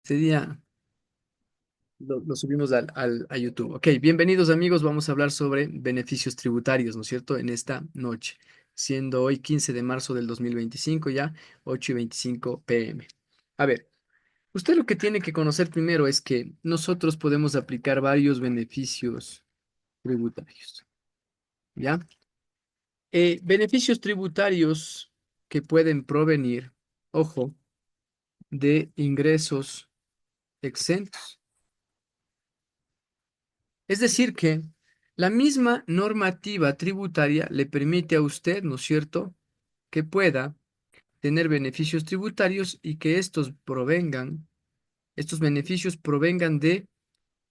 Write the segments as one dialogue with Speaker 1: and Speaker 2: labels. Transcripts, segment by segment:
Speaker 1: Este día lo subimos a YouTube. Ok, bienvenidos amigos, vamos a hablar sobre beneficios tributarios, ¿no es cierto? En esta noche, siendo hoy 15 de marzo del 2025 ya 8:25 p.m. A ver, usted lo que tiene que conocer primero es que nosotros podemos aplicar varios beneficios tributarios, ¿ya? Beneficios tributarios que pueden provenir, ojo, de ingresos exentos. Es decir, que la misma normativa tributaria le permite a usted, ¿no es cierto?, que pueda tener beneficios tributarios y que estos beneficios provengan de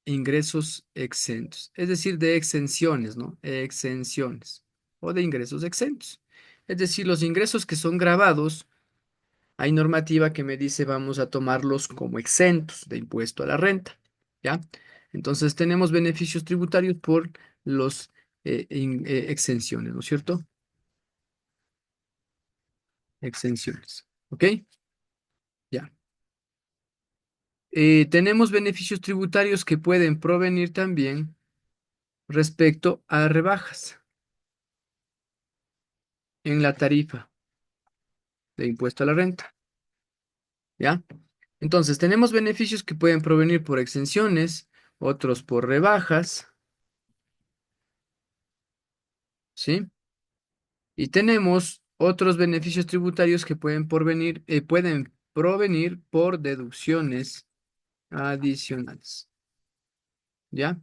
Speaker 1: ingresos exentos, es decir, de exenciones, ¿no? Exenciones o de ingresos exentos. Es decir, los ingresos que son gravados, hay normativa que me dice vamos a tomarlos como exentos de impuesto a la renta, ¿ya? Entonces tenemos beneficios tributarios por los exenciones, ¿no es cierto? Exenciones, ¿ok? Ya. Tenemos beneficios tributarios que pueden provenir también respecto a rebajas en la tarifa de impuesto a la renta, ¿ya? Entonces tenemos beneficios que pueden provenir por exenciones, otros por rebajas, ¿sí? Y tenemos otros beneficios tributarios que pueden provenir por deducciones adicionales. ¿Ya?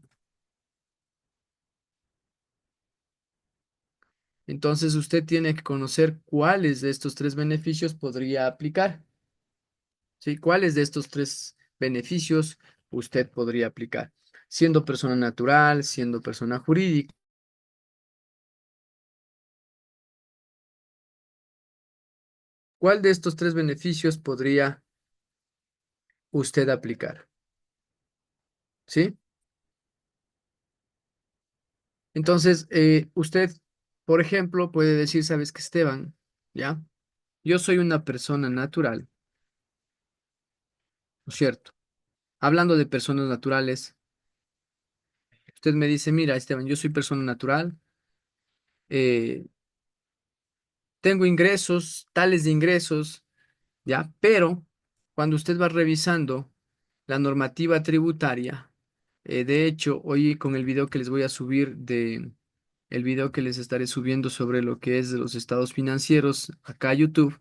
Speaker 1: Entonces usted tiene que conocer cuáles de estos tres beneficios podría aplicar. ¿Sí? ¿Cuáles de estos tres beneficios usted podría aplicar? Siendo persona natural, siendo persona jurídica. ¿Cuál de estos tres beneficios podría usted aplicar? ¿Sí? Entonces, usted, por ejemplo, puede decir, ¿sabes qué, Esteban? ¿Ya? Yo soy una persona natural, ¿no es cierto? Hablando de personas naturales, usted me dice, mira, Esteban, yo soy persona natural, eh, tengo ingresos, tales de ingresos, ¿ya? Pero cuando usted va revisando la normativa tributaria, de hecho, hoy con el video que les voy a subir el video que les estaré subiendo sobre lo que es de los estados financieros acá a YouTube,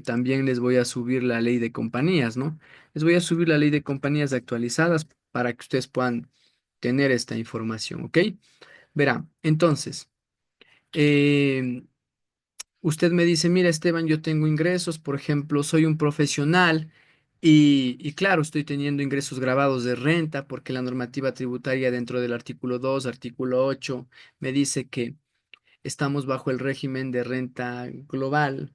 Speaker 1: también les voy a subir la ley de compañías, ¿no? Les voy a subir la ley de compañías actualizadas para que ustedes puedan tener esta información, ¿ok? Verá, entonces, eh, usted me dice, mira, Esteban, yo tengo ingresos, por ejemplo, soy un profesional y claro, estoy teniendo ingresos grabados de renta porque la normativa tributaria dentro del artículo 2, artículo 8, me dice que estamos bajo el régimen de renta global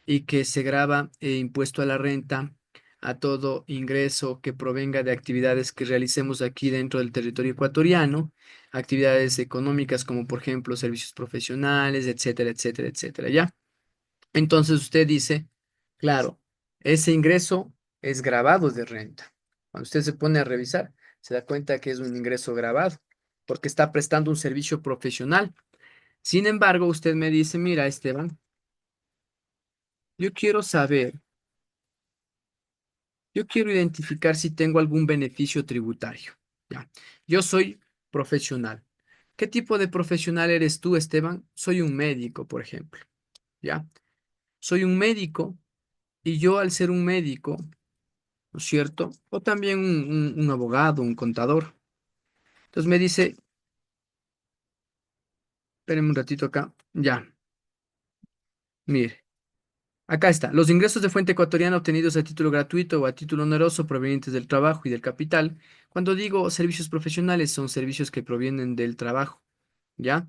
Speaker 1: y que se grava impuesto a la renta a todo ingreso que provenga de actividades que realicemos aquí dentro del territorio ecuatoriano, actividades económicas como por ejemplo servicios profesionales, etcétera, etcétera, etcétera, ¿ya? Entonces usted dice, claro, ese ingreso es grabado de renta. Cuando usted se pone a revisar, se da cuenta que es un ingreso grabado porque está prestando un servicio profesional. Sin embargo, usted me dice, mira, Esteban, yo quiero saber, yo quiero identificar si tengo algún beneficio tributario. Ya, yo soy profesional. ¿Qué tipo de profesional eres tú, Esteban? Soy un médico, por ejemplo. Ya, soy un médico y yo al ser un médico, ¿no es cierto? O también un abogado, un contador. Entonces me dice, espérenme un ratito acá. Ya, mire. Acá está. Los ingresos de fuente ecuatoriana obtenidos a título gratuito o a título oneroso provenientes del trabajo y del capital. Cuando digo servicios profesionales, son servicios que provienen del trabajo, ¿ya?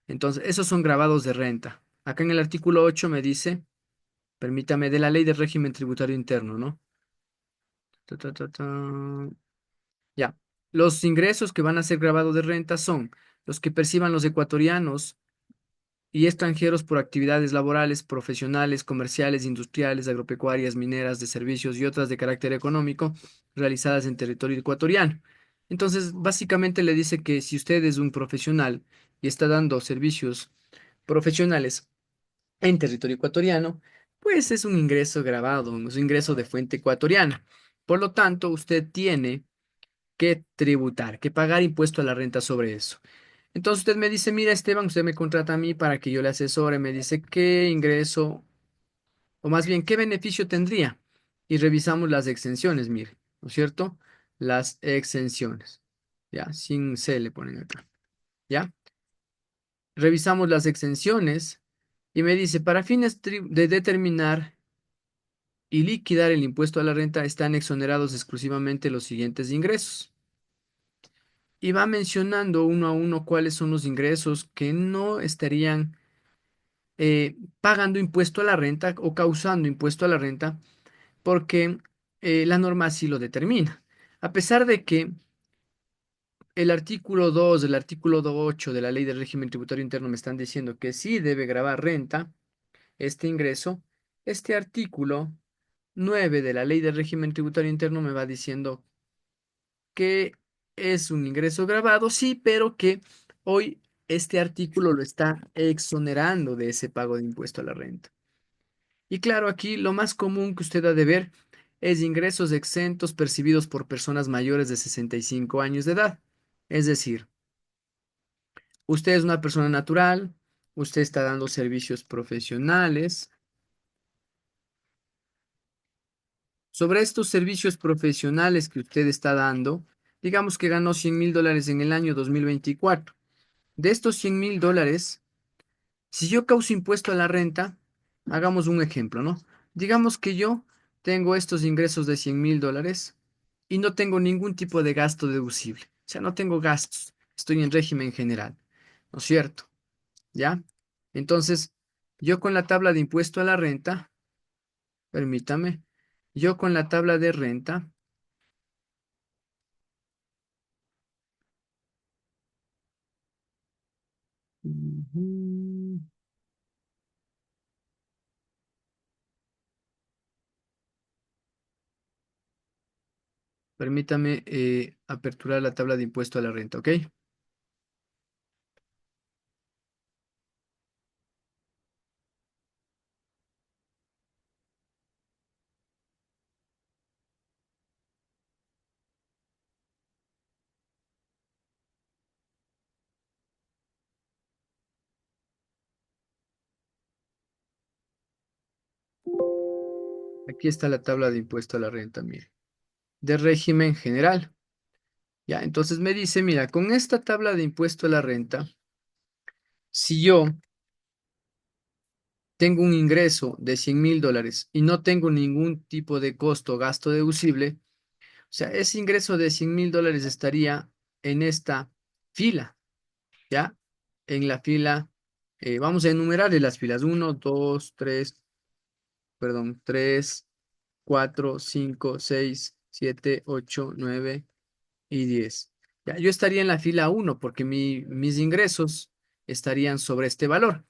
Speaker 1: Entonces, esos son grabados de renta. Acá en el artículo 8 me dice, permítame, de la ley de régimen tributario interno, ¿no? Ta, ta, ta, ta. Ya. Los ingresos que van a ser grabados de renta son los que perciban los ecuatorianos y extranjeros por actividades laborales, profesionales, comerciales, industriales, agropecuarias, mineras, de servicios y otras de carácter económico realizadas en territorio ecuatoriano. Entonces, básicamente le dice que si usted es un profesional y está dando servicios profesionales en territorio ecuatoriano, pues es un ingreso grabado, es un ingreso de fuente ecuatoriana. Por lo tanto, usted tiene que tributar, que pagar impuesto a la renta sobre eso. Entonces usted me dice, mira, Esteban, usted me contrata a mí para que yo le asesore, me dice qué ingreso, o más bien, qué beneficio tendría. Y revisamos las exenciones, mire, ¿no es cierto? Las exenciones, ¿ya? Sin C le ponen acá, ¿ya? Revisamos las exenciones y me dice, para fines de determinar y liquidar el impuesto a la renta están exonerados exclusivamente los siguientes ingresos. Y va mencionando uno a uno cuáles son los ingresos que no estarían pagando impuesto a la renta o causando impuesto a la renta porque la norma así lo determina. A pesar de que el artículo 2 del artículo 8 de la Ley del Régimen Tributario Interno me están diciendo que sí debe gravar renta este ingreso, este artículo 9 de la Ley del Régimen Tributario Interno me va diciendo que es un ingreso grabado, sí, pero que hoy este artículo lo está exonerando de ese pago de impuesto a la renta. Y claro, aquí lo más común que usted ha de ver es ingresos exentos percibidos por personas mayores de 65 años de edad. Es decir, usted es una persona natural, usted está dando servicios profesionales. Sobre estos servicios profesionales que usted está dando, digamos que ganó $100,000 en el año 2024. De estos $100,000, si yo causo impuesto a la renta, hagamos un ejemplo, ¿no? Digamos que yo tengo estos ingresos de $100,000 y no tengo ningún tipo de gasto deducible. O sea, no tengo gastos. Estoy en régimen general, ¿no es cierto? ¿Ya? Entonces, yo con la tabla de impuesto a la renta, permítame, yo con la tabla de renta, ujú, permítame aperturar la tabla de impuesto a la renta, ¿ok? Aquí está la tabla de impuesto a la renta, mire, de régimen general. Ya, entonces me dice, mira, con esta tabla de impuesto a la renta, si yo tengo un ingreso de $100,000 y no tengo ningún tipo de costo o gasto deducible, o sea, ese ingreso de $100,000 estaría en esta fila, ¿ya? En la fila, vamos a enumerarle las filas, uno, 2, 3, perdón, 3, 4, 5, 6, 7, 8, 9 y 10. Ya, yo estaría en la fila uno porque mis ingresos estarían sobre este valor.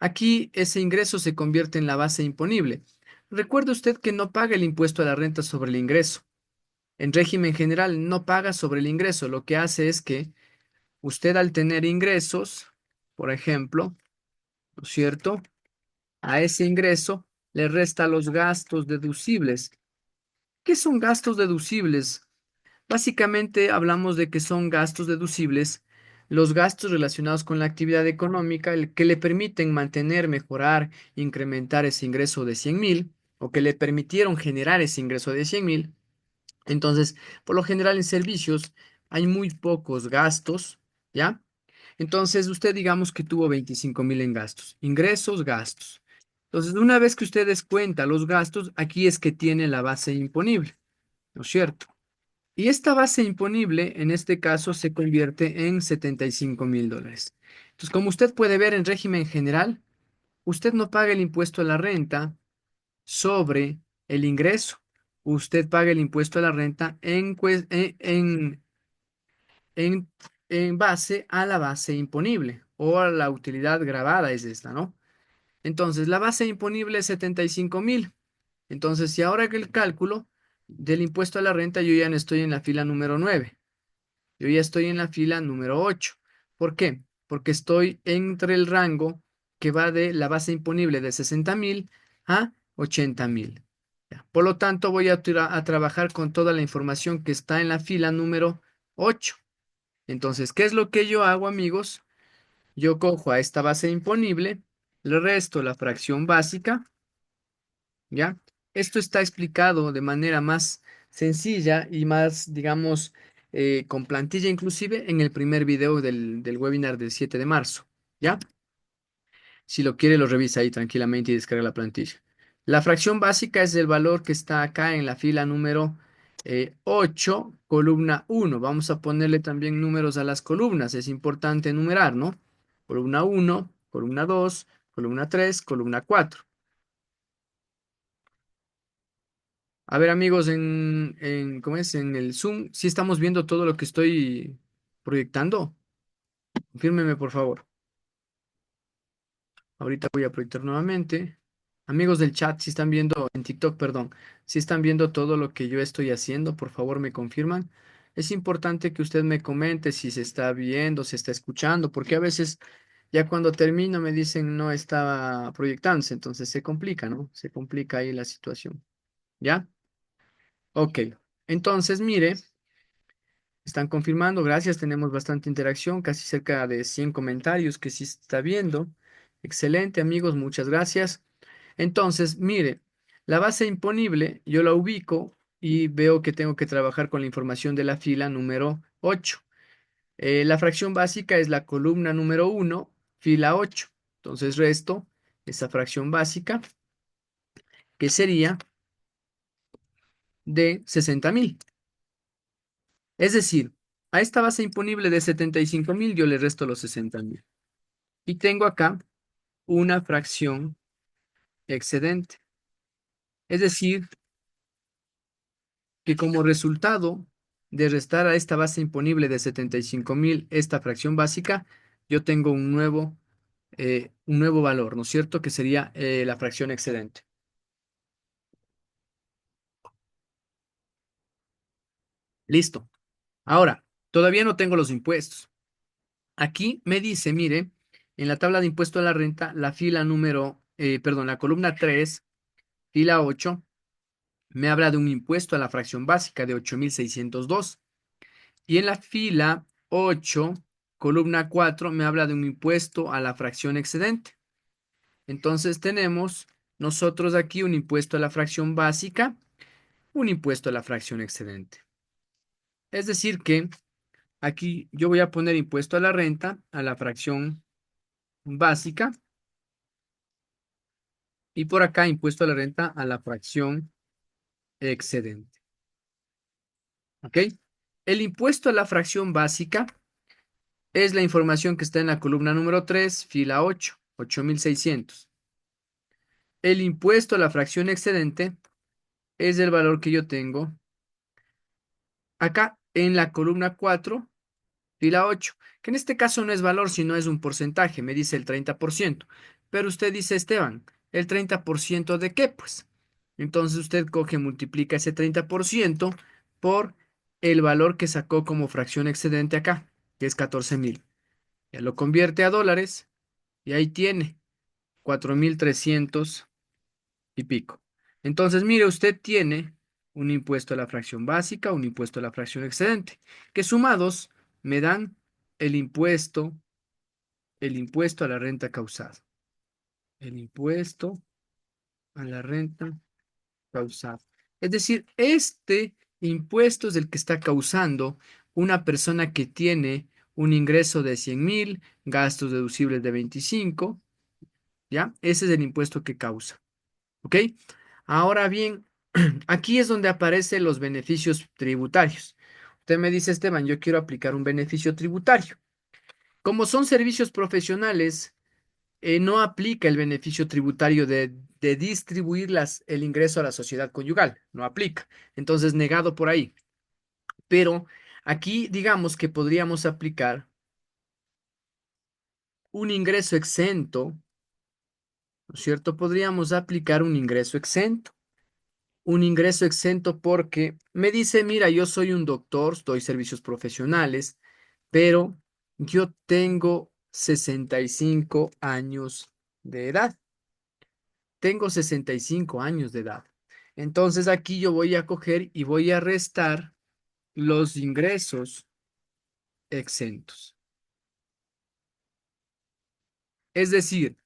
Speaker 1: Aquí ese ingreso se convierte en la base imponible. Recuerde usted que no paga el impuesto a la renta sobre el ingreso. En régimen general no paga sobre el ingreso. Lo que hace es que usted al tener ingresos, por ejemplo, ¿no es cierto? A ese ingreso le resta los gastos deducibles. ¿Qué son gastos deducibles? Básicamente hablamos de que son gastos deducibles los gastos relacionados con la actividad económica el que le permiten mantener, mejorar, incrementar ese ingreso de 100,000 o que le permitieron generar ese ingreso de 100,000. Entonces, por lo general en servicios hay muy pocos gastos, ¿ya? Entonces, usted digamos que tuvo 25,000 en gastos, ingresos, gastos. Entonces, una vez que usted descuenta los gastos, aquí es que tiene la base imponible, ¿no es cierto? Y esta base imponible, en este caso, se convierte en $75,000. Entonces, como usted puede ver en régimen general, usted no paga el impuesto a la renta sobre el ingreso. Usted paga el impuesto a la renta en base a la base imponible. o la utilidad grabada es esta, ¿no? Entonces, la base imponible es 75.000. Entonces, si ahora hago el cálculo del impuesto a la renta, yo ya no estoy en la fila número 9. Yo ya estoy en la fila número 8. ¿Por qué? Porque estoy entre el rango que va de la base imponible de 60.000 a 80.000. Ya. Por lo tanto, voy a trabajar con toda la información que está en la fila número 8. Entonces, ¿qué es lo que yo hago, amigos? Yo cojo a esta base imponible, le resto la fracción básica, ¿ya? Esto está explicado de manera más sencilla y más, digamos, con plantilla inclusive en el primer video del webinar del 7 de marzo, ¿ya? Si lo quiere, lo revisa ahí tranquilamente y descarga la plantilla. La fracción básica es el valor que está acá en la fila número 8, columna 1. Vamos a ponerle también números a las columnas. Es importante numerar, ¿no? Columna 1, columna 2, columna 3, columna 4. A ver, amigos, ¿cómo es? En el Zoom, ¿sí estamos viendo todo lo que estoy proyectando? Confírmeme, por favor. Ahorita voy a proyectar nuevamente. Amigos del chat, si están viendo, en TikTok, perdón, si están viendo todo lo que yo estoy haciendo, por favor me confirman. Es importante que usted me comente si se está viendo, si está escuchando, porque a veces ya cuando termino me dicen no estaba proyectándose, entonces se complica, ¿no? Se complica ahí la situación. ¿Ya? Ok. Entonces, mire. Están confirmando, gracias, tenemos bastante interacción, casi cerca de 100 comentarios que sí se está viendo. Excelente, amigos, muchas gracias. Entonces, mire, la base imponible yo la ubico y veo que tengo que trabajar con la información de la fila número 8. La fracción básica es la columna número 1, fila 8. Entonces, resto esa fracción básica, que sería de 60.000. Es decir, a esta base imponible de 75.000 yo le resto los 60.000. Y tengo acá una fracción excedente. Es decir, que como resultado de restar a esta base imponible de 75.000 esta fracción básica, yo tengo un nuevo valor, ¿no es cierto? Que sería la fracción excedente. Listo. Ahora, todavía no tengo los impuestos. Aquí me dice, mire, en la tabla de impuesto a la renta, la fila perdón, la columna 3, fila 8, me habla de un impuesto a la fracción básica de 8.602. Y en la fila 8, columna 4, me habla de un impuesto a la fracción excedente. Entonces tenemos nosotros aquí un impuesto a la fracción básica, un impuesto a la fracción excedente. Es decir que aquí yo voy a poner impuesto a la renta, a la fracción básica, y por acá impuesto a la renta a la fracción excedente. ¿Ok? El impuesto a la fracción básica es la información que está en la columna número 3, fila 8, 8.600. El impuesto a la fracción excedente es el valor que yo tengo acá en la columna 4, fila 8, que en este caso no es valor, sino es un porcentaje, me dice el 30%. Pero usted dice, Esteban, ¿el 30% de qué? Pues entonces usted coge, multiplica ese 30% por el valor que sacó como fracción excedente acá, que es 14.000. Ya lo convierte a dólares y ahí tiene 4.300 y pico. Entonces, mire, usted tiene un impuesto a la fracción básica, un impuesto a la fracción excedente, que sumados me dan el impuesto a la renta causada. El impuesto a la renta causada. Es decir, este impuesto es el que está causando una persona que tiene un ingreso de 100.000, gastos deducibles de 25, ¿ya? Ese es el impuesto que causa. ¿Ok? Ahora bien, aquí es donde aparecen los beneficios tributarios. Usted me dice, Esteban, yo quiero aplicar un beneficio tributario. Como son servicios profesionales, no aplica el beneficio tributario de distribuir el ingreso a la sociedad conyugal. No aplica. Entonces, negado por ahí. Pero aquí digamos que podríamos aplicar un ingreso exento, ¿no es cierto? Podríamos aplicar un ingreso exento. Un ingreso exento porque me dice, mira, yo soy un doctor, doy servicios profesionales, pero yo tengo 65 años de edad. Tengo 65 años de edad. Entonces aquí yo voy a coger y voy a restar los ingresos exentos. Es decir,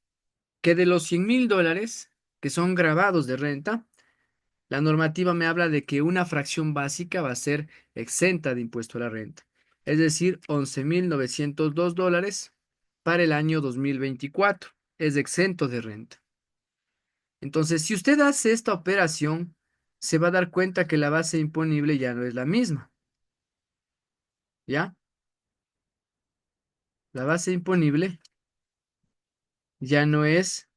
Speaker 1: que de los $100,000 que son grabados de renta, la normativa me habla de que una fracción básica va a ser exenta de impuesto a la renta. Es decir, $11,902 para el año 2024. Es exento de renta. Entonces, si usted hace esta operación, se va a dar cuenta que la base imponible ya no es la misma. ¿Ya? La base imponible ya no es,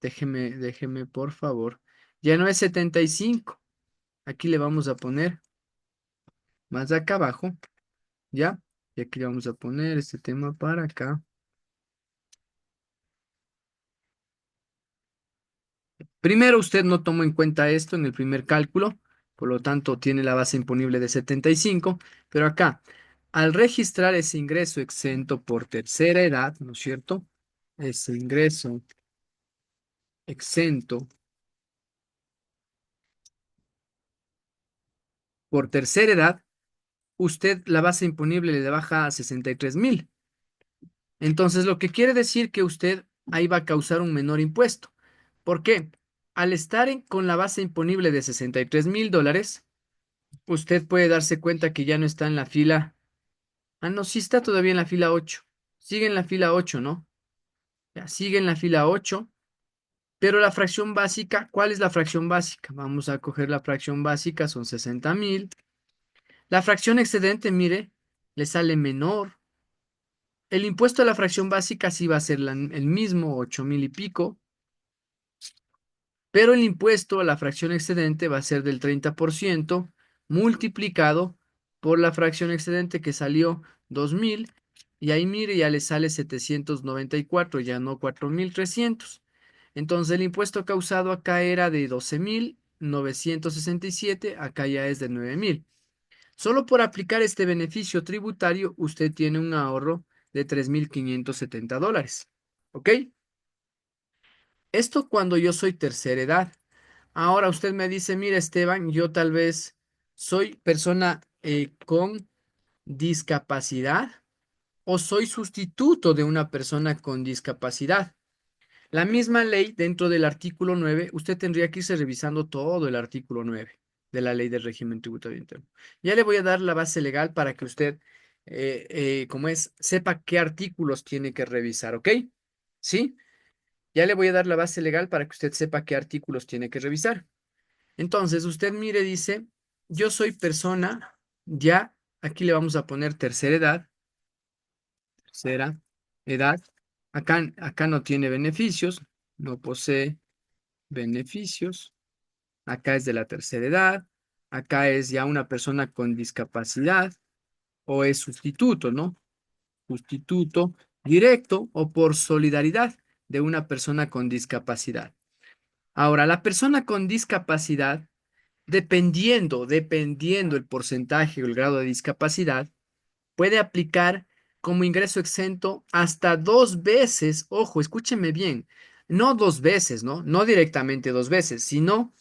Speaker 1: déjeme por favor, ya no es 75. Aquí le vamos a poner más acá abajo, ¿ya? Y aquí le vamos a poner este tema para acá. Primero, usted no tomó en cuenta esto en el primer cálculo, por lo tanto tiene la base imponible de 75, pero acá, al registrar ese ingreso exento por tercera edad, ¿no es cierto? Ese ingreso exento por tercera edad, usted la base imponible le baja a 63,000. Entonces, lo que quiere decir que usted ahí va a causar un menor impuesto. ¿Por qué? Al estar con la base imponible de $63,000, usted puede darse cuenta que ya no está en la fila. Ah, no, sí está todavía en la fila 8. Sigue en la fila 8, ¿no? Ya, sigue en la fila 8. Pero la fracción básica, ¿cuál es la fracción básica? Vamos a coger la fracción básica, son 60,000. La fracción excedente, mire, le sale menor. El impuesto a la fracción básica sí va a ser el mismo, 8,000 y pico. Pero el impuesto a la fracción excedente va a ser del 30% multiplicado por la fracción excedente que salió 2,000, y ahí mire, ya le sale 794, ya no 4,300. Entonces el impuesto causado acá era de 12,967, acá ya es de 9,000. Solo por aplicar este beneficio tributario, usted tiene un ahorro de $3,570. ¿Ok? Esto cuando yo soy tercera edad. Ahora usted me dice, mira, Esteban, yo tal vez soy persona con discapacidad o soy sustituto de una persona con discapacidad. La misma ley, dentro del artículo 9, usted tendría que irse revisando todo el artículo 9 de la ley del régimen tributario interno. Ya le voy a dar la base legal para que usted, como es, sepa qué artículos tiene que revisar, ¿ok? ¿Sí? Ya le voy a dar la base legal para que usted sepa qué artículos tiene que revisar. Entonces, usted mire, dice, yo soy persona, ya, aquí le vamos a poner tercera edad. Acá no tiene beneficios, no posee beneficios. Acá es de la tercera edad. Acá es ya una persona con discapacidad o es sustituto, ¿no? Sustituto directo o por solidaridad de una persona con discapacidad. Ahora, la persona con discapacidad, dependiendo el porcentaje o el grado de discapacidad, puede aplicar como ingreso exento hasta 2 veces, ojo, escúcheme bien, no 2 veces, ¿no? No directamente 2 veces, sino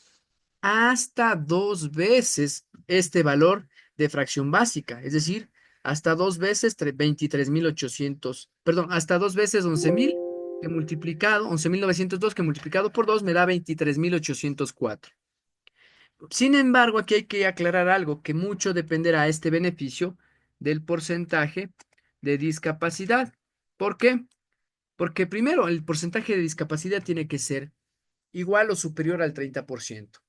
Speaker 1: hasta 2 veces este valor de fracción básica, es decir, hasta 2 veces 23,800, perdón, hasta 2 veces 11,000 que multiplicado, 11,902 que multiplicado por 2 me da 23,804. Sin embargo, aquí hay que aclarar algo, que mucho dependerá este beneficio del porcentaje de discapacidad. ¿Por qué? Porque primero, el porcentaje de discapacidad tiene que ser igual o superior al 30%.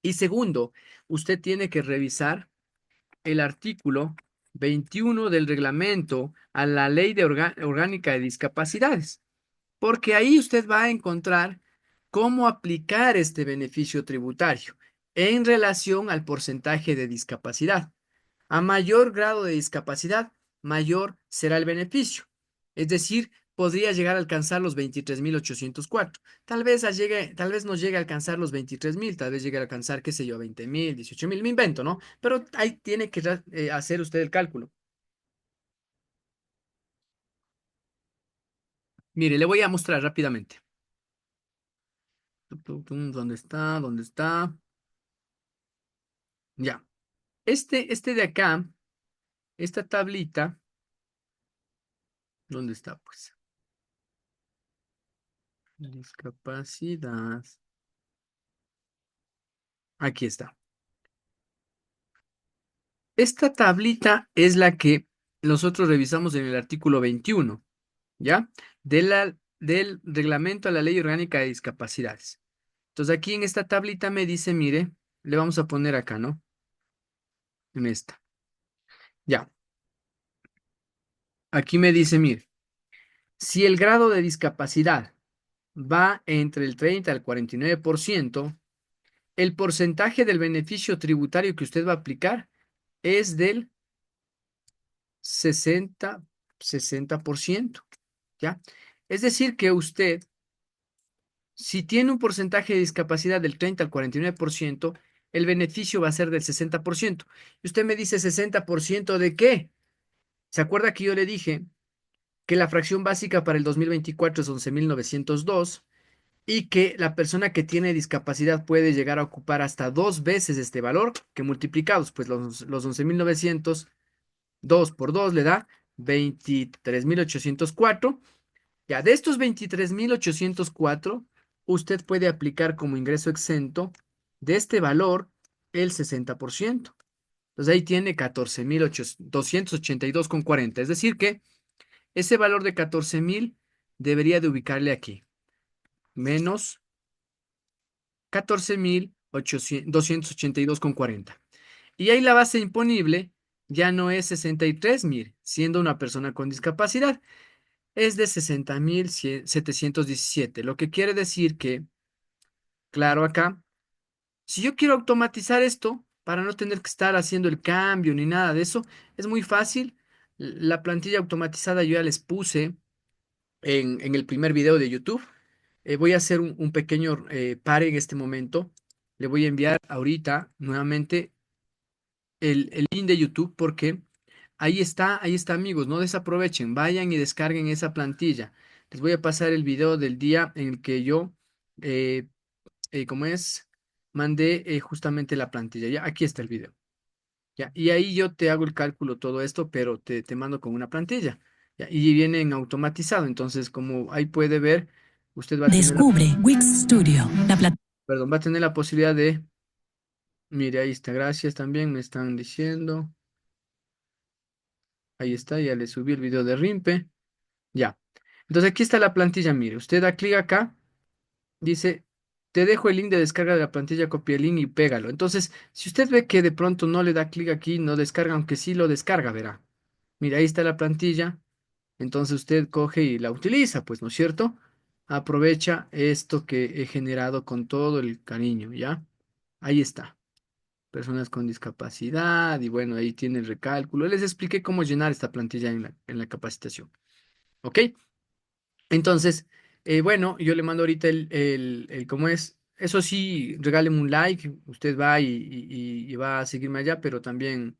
Speaker 1: Y segundo, usted tiene que revisar el artículo 21 del reglamento a la Ley Orgánica de Discapacidades, porque ahí usted va a encontrar cómo aplicar este beneficio tributario en relación al porcentaje de discapacidad. A mayor grado de discapacidad, mayor será el beneficio. Es decir, podría llegar a alcanzar los 23.804. Tal vez no llegue a alcanzar los 23.000, tal vez llegue a alcanzar, qué sé yo, 20.000, 18.000, me invento, ¿no? Pero ahí tiene que hacer usted el cálculo. Mire, le voy a mostrar rápidamente. ¿Dónde está? ¿Dónde está? Ya. Este de acá, esta tablita, ¿dónde está? Pues, discapacidad. Aquí está. Esta tablita es la que nosotros revisamos en el artículo 21, ¿ya? Del reglamento a la Ley Orgánica de Discapacidades. Entonces aquí en esta tablita me dice, mire, le vamos a poner acá, ¿no? En esta. Ya. Aquí me dice, mire, si el grado de discapacidad va entre el 30 al 49%, el porcentaje del beneficio tributario que usted va a aplicar es del 60, 60%, ¿ya? Es decir, que usted, si tiene un porcentaje de discapacidad del 30 al 49%, el beneficio va a ser del 60%. Y usted me dice, ¿60% de qué? ¿Se acuerda que yo le dije que la fracción básica para el 2024 es 11.902 y que la persona que tiene discapacidad puede llegar a ocupar hasta dos veces este valor, que multiplicados, pues los 11.900 2 por 2 le da 23.804. Ya, de estos 23.804, usted puede aplicar como ingreso exento de este valor el 60%. Entonces ahí tiene 14.282,40. Es decir que ese valor de 14.000 debería de ubicarle aquí, menos 14.282,40. Y ahí la base imponible ya no es 63.000, siendo una persona con discapacidad, es de 60.717, lo que quiere decir que, claro, acá, si yo quiero automatizar esto, para no tener que estar haciendo el cambio ni nada de eso, es muy fácil. La plantilla automatizada yo ya les puse en el primer video de YouTube. Voy a hacer un pequeño pare en este momento. Le voy a enviar ahorita nuevamente el link de YouTube porque ahí está amigos, no desaprovechen, vayan y descarguen esa plantilla. Les voy a pasar el video del día en el que yo, eh, ¿cómo es? Mandé justamente la plantilla. Ya, aquí está el video. Ya, y ahí yo te hago el cálculo, todo esto, pero te mando con una plantilla. Ya, y viene en automatizado. Entonces, como ahí puede ver, usted va a tener
Speaker 2: Descubre Wix Studio, la plataforma
Speaker 1: perdón, va a tener la posibilidad de, mire, ahí está, gracias también, me están diciendo. Ahí está, ya le subí el video de Rimpe. Ya. Entonces aquí está la plantilla, mire, usted da clic acá, dice, te dejo el link de descarga de la plantilla, copia el link y pégalo. Entonces, si usted ve que de pronto no le da clic aquí, no descarga, aunque sí lo descarga, verá. Mira, ahí está la plantilla. Entonces usted coge y la utiliza, pues, ¿no es cierto? Aprovecha esto que he generado con todo el cariño, ¿ya? Ahí está. Personas con discapacidad y bueno, ahí tiene el recálculo. Les expliqué cómo llenar esta plantilla en la capacitación. ¿Ok? Entonces, bueno, yo le mando ahorita cómo es. Eso sí, regáleme un like, usted va y va a seguirme allá, pero también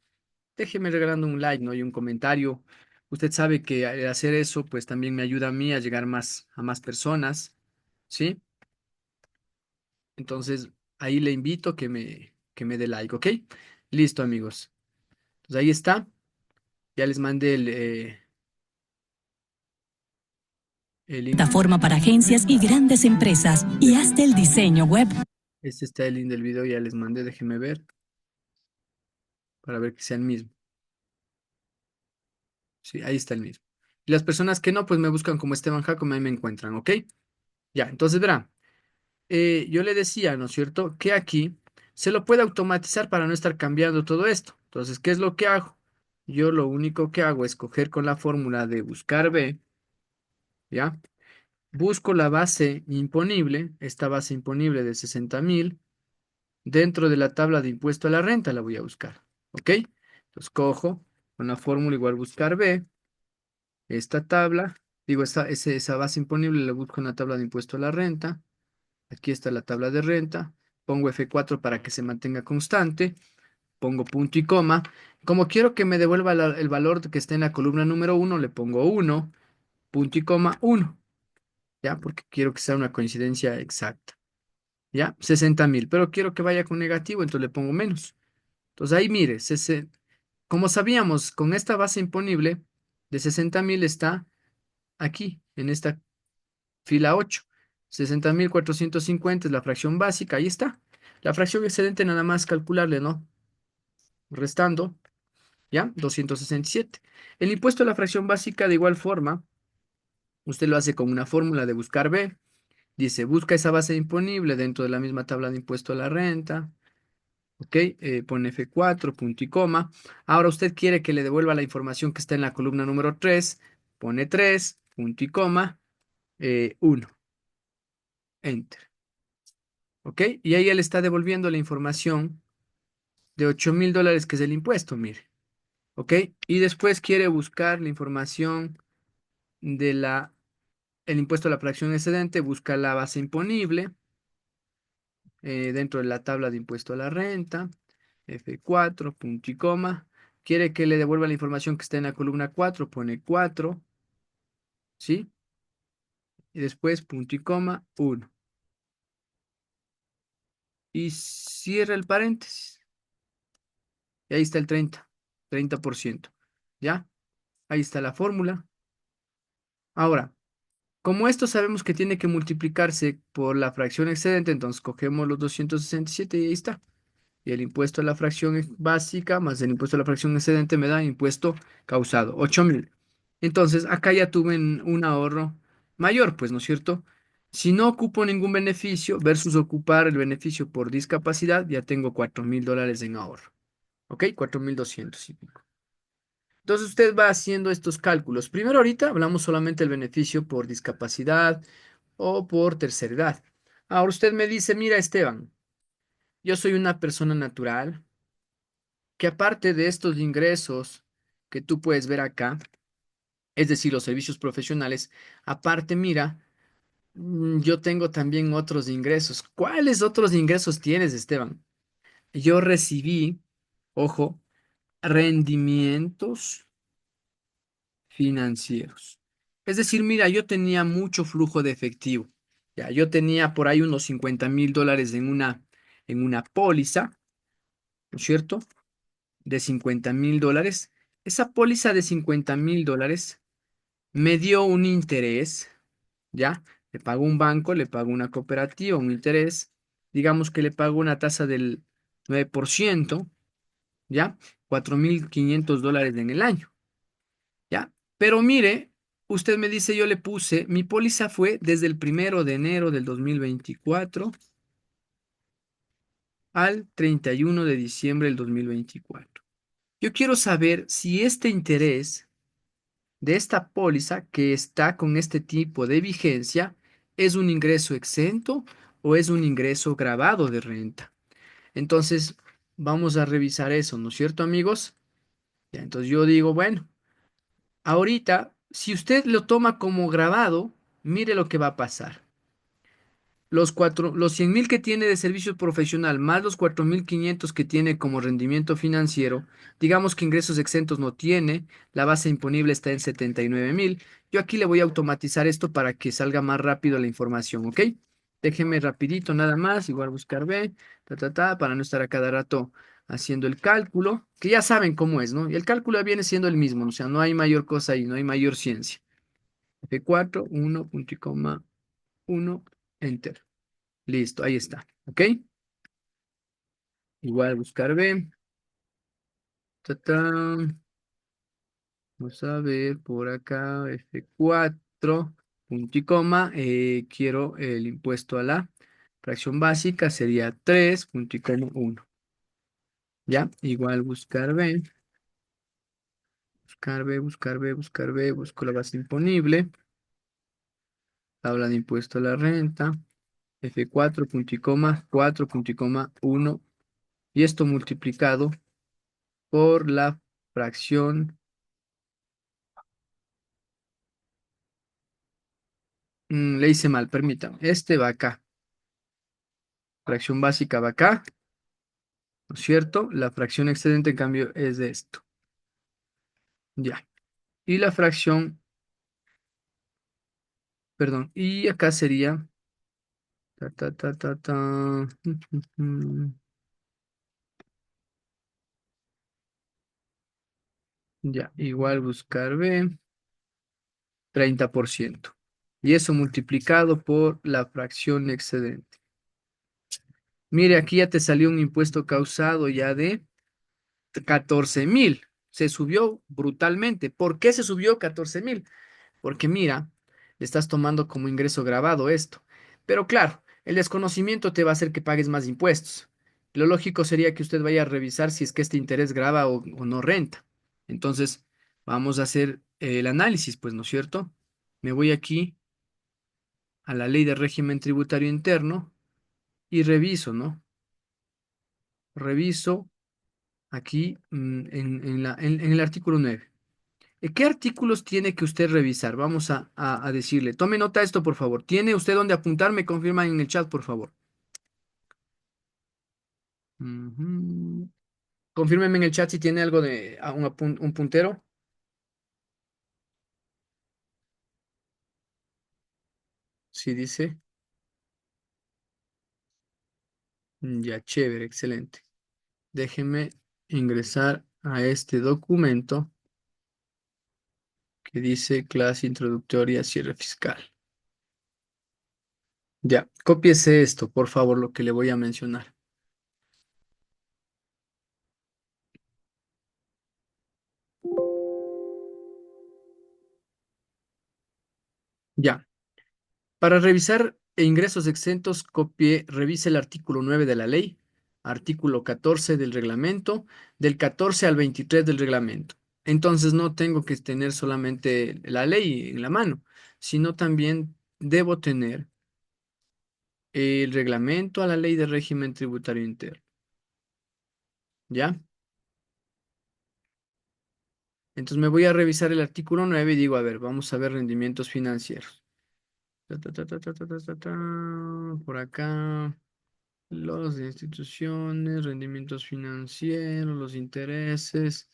Speaker 1: déjeme regalando un like, ¿no? Y un comentario. Usted sabe que al hacer eso, pues también me ayuda a mí a llegar a más personas, ¿sí? Entonces, ahí le invito que me dé like, ¿ok? Listo, amigos. Pues ahí está. Ya les mandé el link.
Speaker 2: para agencias y grandes empresas y hazte el diseño web.
Speaker 1: Este está el link del video, ya les mandé, déjenme ver para ver que sea el mismo. Sí, ahí está el mismo. Y las personas que no, pues me buscan como Esteban Jacome, ahí me encuentran, ¿ok? Ya, entonces verán, yo le decía, ¿no es cierto?, que aquí se lo puede automatizar para no estar cambiando todo esto. Entonces, ¿qué es lo que hago? Yo lo único que hago es coger con la fórmula de buscar B, ¿ya? Busco la base imponible, esta base imponible de 60.000, dentro de la tabla de impuesto a la renta la voy a buscar, ¿ok? Entonces cojo con la fórmula igual buscar B, esta tabla. Digo, esa base imponible le busco en la tabla de impuesto a la renta. Aquí está la tabla de renta. Pongo F4 para que se mantenga constante. Pongo punto y coma. Como quiero que me devuelva el valor que está en la columna número uno, le pongo uno, punto y coma, uno. ¿Ya? Porque quiero que sea una coincidencia exacta. ¿Ya? 60.000. Pero quiero que vaya con negativo, entonces le pongo menos. Entonces ahí mire, como sabíamos, con esta base imponible de 60.000 está aquí, en esta fila 8. 60.450 es la fracción básica, ahí está. La fracción excedente nada más calcularle, ¿no? Restando, ¿ya? 267. El impuesto a la fracción básica, de igual forma, usted lo hace con una fórmula de buscar B. Dice, busca esa base imponible dentro de la misma tabla de impuesto a la renta. ¿Ok? Pone F4, punto y coma. Ahora usted quiere que le devuelva la información que está en la columna número 3. Pone 3, punto y coma, 1. Enter. ¿Ok? Y ahí él está devolviendo la información de $8.000 que es el impuesto, mire. ¿Ok? Y después quiere buscar la información de el impuesto a la fracción excedente, busca la base imponible dentro de la tabla de impuesto a la renta, F4, punto y coma. Quiere que le devuelva la información que está en la columna 4, pone 4, ¿sí? Y después punto y coma, 1. Y cierra el paréntesis. Y ahí está el 30%. ¿Ya? Ahí está la fórmula. Ahora, como esto sabemos que tiene que multiplicarse por la fracción excedente, entonces cogemos los 267 y ahí está. Y el impuesto a la fracción básica más el impuesto a la fracción excedente me da impuesto causado, 8.000. Entonces, acá ya tuve un ahorro mayor, pues, ¿no es cierto? Si no ocupo ningún beneficio versus ocupar el beneficio por discapacidad, ya tengo $4.000 en ahorro. ¿Ok? 4.200 y pico. Entonces, usted va haciendo estos cálculos. Primero, ahorita hablamos solamente del beneficio por discapacidad o por tercera edad. Ahora usted me dice, mira, Esteban, yo soy una persona natural que aparte de estos ingresos que tú puedes ver acá, es decir, los servicios profesionales, aparte, mira, yo tengo también otros ingresos. ¿Cuáles otros ingresos tienes, Esteban? Yo recibí, ojo, rendimientos financieros. Es decir, mira, yo tenía mucho flujo de efectivo. Ya, yo tenía por ahí unos $50.000 en una póliza, ¿no es cierto? De $50.000. Esa póliza de $50.000 me dio un interés, ¿ya? Le pagó un banco, le pagó una cooperativa, un interés, digamos que le pagó una tasa del 9%, ¿ya? $4.500 en el año, ¿ya? Pero mire, usted me dice, yo le puse, mi póliza fue desde el 1 de enero del 2024 al 31 de diciembre del 2024. Yo quiero saber si este interés de esta póliza que está con este tipo de vigencia es un ingreso exento o es un ingreso gravado de renta. Entonces, vamos a revisar eso, ¿no es cierto, amigos? Ya, entonces yo digo, bueno, ahorita, si usted lo toma como grabado, mire lo que va a pasar. Los 100.000 que tiene de servicio profesional más los 4.500 que tiene como rendimiento financiero, digamos que ingresos exentos no tiene, la base imponible está en 79.000. Yo aquí le voy a automatizar esto para que salga más rápido la información, ¿ok? Déjeme rapidito nada más, igual buscar B, para no estar a cada rato haciendo el cálculo, que ya saben cómo es, ¿no? Y el cálculo viene siendo el mismo, o sea, no hay mayor cosa ahí, no hay mayor ciencia. F4, 1, punto y coma, 1, enter. Listo, ahí está. ¿Ok? Igual buscar B. Tatán. Vamos a ver por acá. F4. Punto y coma. Quiero el impuesto a la fracción básica. Sería 3. Punto y coma 1. ¿Ya? Igual buscar B. Buscar B, buscar B, buscar B. Busco la base imponible. Tabla de impuesto a la renta. F4. Punto y coma 4. Punto y coma 1. Y esto multiplicado por la fracción Le hice mal, permítame. Este va acá. Fracción básica va acá, ¿no es cierto? La fracción excedente, en cambio, es de esto. Ya. Y la fracción, perdón, y acá sería... Ta, ta, ta, ta, ta. Ya, igual buscar B, 30%. Y eso multiplicado por la fracción excedente. Mire, aquí ya te salió un impuesto causado ya de 14.000. Se subió brutalmente. ¿Por qué se subió 14.000? Porque mira, le estás tomando como ingreso grabado esto. Pero claro, el desconocimiento te va a hacer que pagues más impuestos. Lo lógico sería que usted vaya a revisar si es que este interés grava o no renta. Entonces, vamos a hacer el análisis, pues, ¿no es cierto? Me voy aquí a la ley de régimen tributario interno y reviso, ¿no? Reviso aquí en el artículo 9. ¿Qué artículos tiene que usted revisar? Vamos a decirle. Tome nota de esto, por favor. ¿Tiene usted dónde apuntar? Me confirma en el chat, por favor. Ujú. Confírmeme en el chat si tiene algo de un puntero. Sí, dice. Ya, chévere, excelente. Déjeme ingresar a este documento que dice clase introductoria cierre fiscal. Ya, cópiese esto, por favor, lo que le voy a mencionar. Ya. Para revisar ingresos exentos, revise el artículo 9 de la ley, artículo 14 del reglamento, del 14 al 23 del reglamento. Entonces no tengo que tener solamente la ley en la mano, sino también debo tener el reglamento a la ley de régimen tributario interno. ¿Ya? Entonces me voy a revisar el artículo 9 y digo, a ver, vamos a ver rendimientos financieros. Ta, ta, ta, ta, ta, ta, ta, ta, ta, por acá. Los de instituciones, rendimientos financieros, los intereses,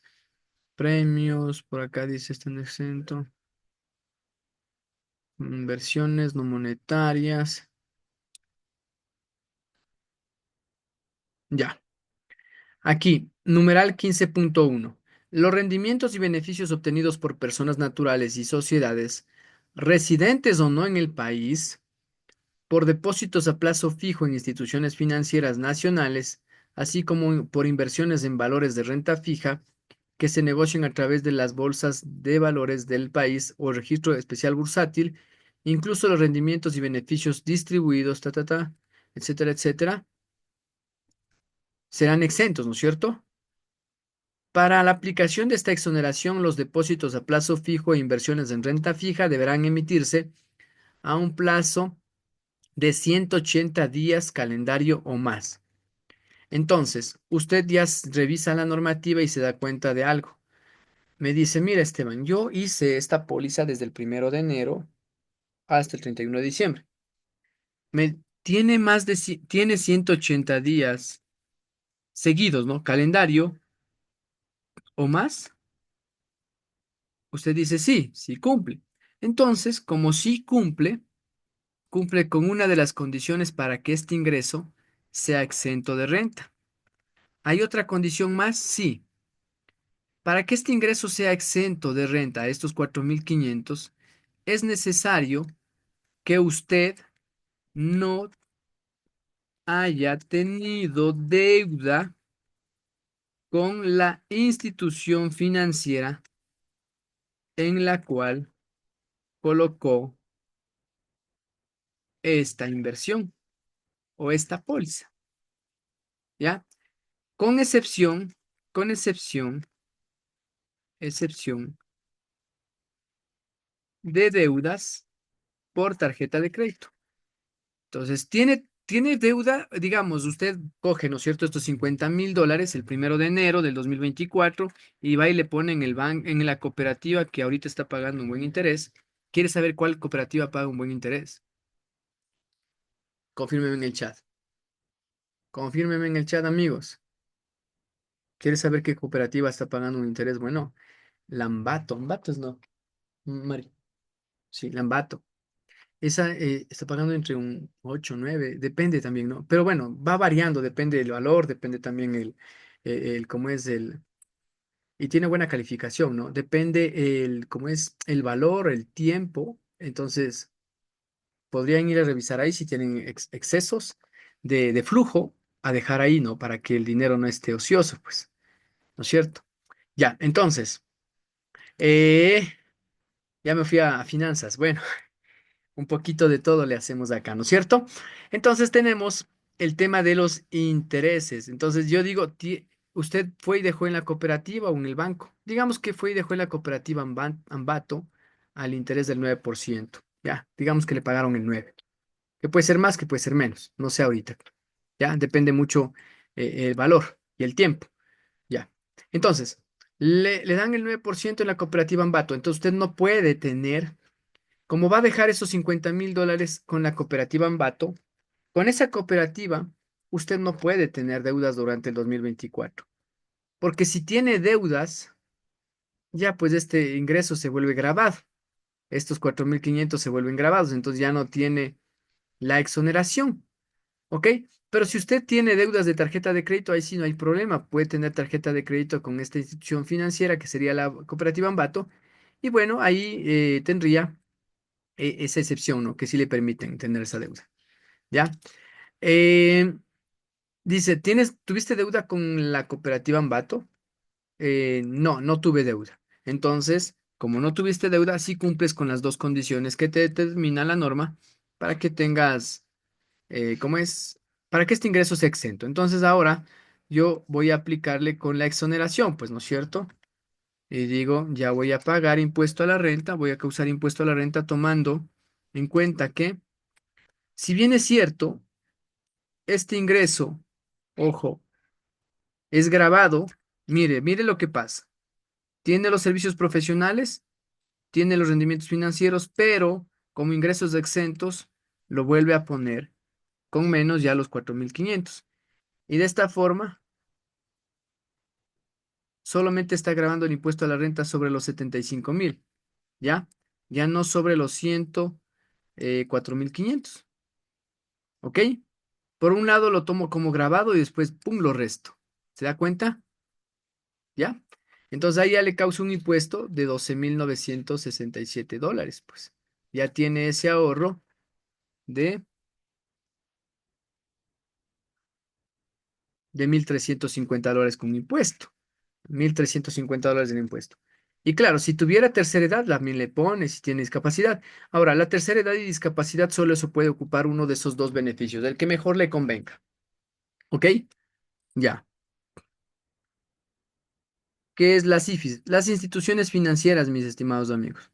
Speaker 1: premios, por acá dice están exento, inversiones no monetarias. Ya, aquí, numeral 15.1. Los rendimientos y beneficios obtenidos por personas naturales y sociedades, residentes o no en el país, por depósitos a plazo fijo en instituciones financieras nacionales, así como por inversiones en valores de renta fija, que se negocian a través de las bolsas de valores del país o registro especial bursátil, incluso los rendimientos y beneficios distribuidos, etcétera, etcétera, serán exentos, ¿no es cierto? Para la aplicación de esta exoneración, los depósitos a plazo fijo e inversiones en renta fija deberán emitirse a un plazo de 180 días calendario o más. Entonces, usted ya revisa la normativa y se da cuenta de algo. Me dice, mira, Esteban, yo hice esta póliza desde el 1 de enero hasta el 31 de diciembre. Tiene tiene 180 días seguidos, ¿no? Calendario o más. Usted dice, sí, sí cumple. Entonces, como sí cumple, cumple con una de las condiciones para que este ingreso sea exento de renta. ¿Hay otra condición más? Sí. Para que este ingreso sea exento de renta, estos 4.500, es necesario que usted no haya tenido deuda con la institución financiera en la cual colocó esta inversión o esta póliza, ¿ya? Con excepción, con excepción de deudas por tarjeta de crédito. Entonces, tiene deuda, digamos, usted coge, ¿no es cierto?, estos $50.000 el 1 de enero del 2024 y va y le pone en en la cooperativa que ahorita está pagando un buen interés. ¿Quieres saber cuál cooperativa paga un buen interés? Confírmeme en el chat. Confírmeme en el chat, amigos. ¿Quieres saber qué cooperativa está pagando un interés bueno? Lambato. Lambato es no. Mari. Sí, Lambato. Esa está pagando entre un 8 9 depende también, ¿no? Pero bueno, va variando, depende del valor, depende también cómo es y tiene buena calificación, ¿no? Depende cómo es el valor, el tiempo, entonces podrían ir a revisar ahí si tienen excesos de flujo a dejar ahí, ¿no? Para que el dinero no esté ocioso, pues, ¿no es cierto? Ya, entonces, eh, ya me fui a finanzas. Bueno, un poquito de todo le hacemos acá, ¿no es cierto? Entonces tenemos el tema de los intereses. Entonces yo digo, usted fue y dejó en la cooperativa o en el banco. Digamos que fue y dejó en la cooperativa Ambato al interés del 9%. Ya, digamos que le pagaron el 9%, que puede ser más, que puede ser menos, no sé ahorita. Ya, depende mucho el valor y el tiempo. Ya. Entonces, le dan el 9% en la cooperativa Ambato. Entonces usted no puede tener como va a dejar esos $50,000 con la cooperativa Ambato, con esa cooperativa usted no puede tener deudas durante el 2024, porque si tiene deudas, ya pues este ingreso se vuelve grabado, estos 4.500 se vuelven grabados, entonces ya no tiene la exoneración, ¿ok? Pero si usted tiene deudas de tarjeta de crédito, ahí sí no hay problema, puede tener tarjeta de crédito con esta institución financiera que sería la cooperativa Ambato, y bueno, ahí tendría esa excepción, ¿no? Que sí le permiten tener esa deuda. ¿Ya? Eh, dice, ¿tuviste deuda con la cooperativa Ambato? No, no tuve deuda. Entonces, como no tuviste deuda, sí cumples con las dos condiciones que te determina la norma para que tengas, ¿cómo es? Para que este ingreso sea exento. Entonces, ahora yo voy a aplicarle con la exoneración, pues, ¿no es cierto? Y digo, ya voy a pagar impuesto a la renta, voy a causar impuesto a la renta tomando en cuenta que, si bien es cierto, este ingreso, ojo, es grabado. Mire lo que pasa. Tiene los servicios profesionales, tiene los rendimientos financieros, pero como ingresos exentos, lo vuelve a poner con menos ya los 4.500. Y de esta forma, solamente está grabando el impuesto a la renta sobre los 75.000, ¿ya? Ya no sobre los 4.500, ¿ok? Por un lado lo tomo como grabado y después, ¡pum!, lo resto. ¿Se da cuenta? ¿Ya? Entonces ahí ya le causa un impuesto de $12,967, pues. Ya tiene ese ahorro de, de $1,350 con impuesto. $1,350 de impuesto. Y claro, si tuviera tercera edad, también le pone si tiene discapacidad. Ahora, la tercera edad y discapacidad solo eso puede ocupar uno de esos dos beneficios, el que mejor le convenga. ¿Ok? Ya. ¿Qué es la SIFIs? Las instituciones financieras, mis estimados amigos.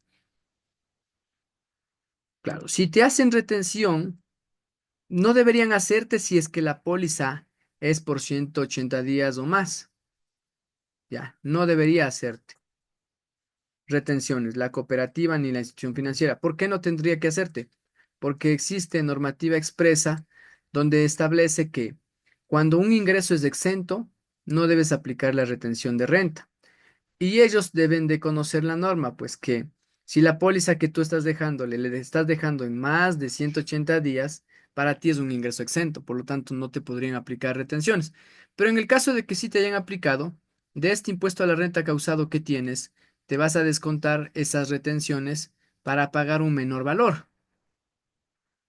Speaker 1: Claro, si te hacen retención, no deberían hacerte si es que la póliza es por 180 días o más. Ya, no debería hacerte retenciones, la cooperativa ni la institución financiera. ¿Por qué no tendría que hacerte? Porque existe normativa expresa donde establece que cuando un ingreso es exento, no debes aplicar la retención de renta. Y ellos deben de conocer la norma, pues que si la póliza que tú estás dejándole, le estás dejando en más de 180 días, para ti es un ingreso exento, por lo tanto no te podrían aplicar retenciones. Pero en el caso de que sí te hayan aplicado, de este impuesto a la renta causado que tienes, te vas a descontar esas retenciones para pagar un menor valor.